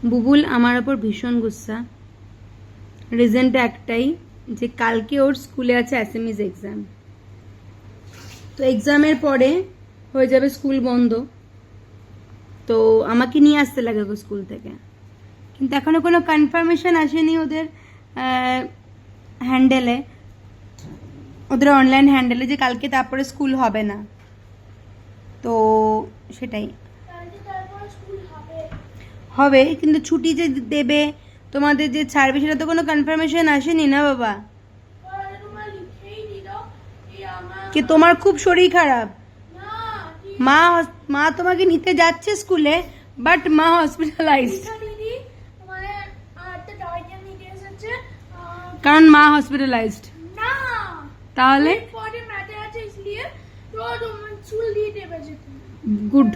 বুবুল আমার ওপর ভীষণ গুসা। রিজনটা একটাই, যে কালকে ওর স্কুলে আছে অ্যাসামিজ এক্সাম। তো এক্সামের পরে হয়ে যাবে স্কুল বন্ধ, তো আমাকে নিয়ে আসতে লাগে স্কুল থেকে। কিন্তু এখনো কোনো কনফার্মেশন আসেনি ওদের হ্যান্ডেলে, ওদের অনলাইন হ্যান্ডেলে, যে কালকে তারপরে স্কুল হবে না। তো সেটাই হবে, কিন্তু ছুটি যে দেবে তোমাদের যে ছাড়বে সেটা তো কোনো কনফার্মেশন আসেনি না বাবা। কি তোমার খুব শরীর খারাপ? মা তোমাকে নিতে যাচ্ছে স্কুলে, বাট মা হসপিটালাইজড, কারণ মা হসপিটালাইজড। তাহলে গুড।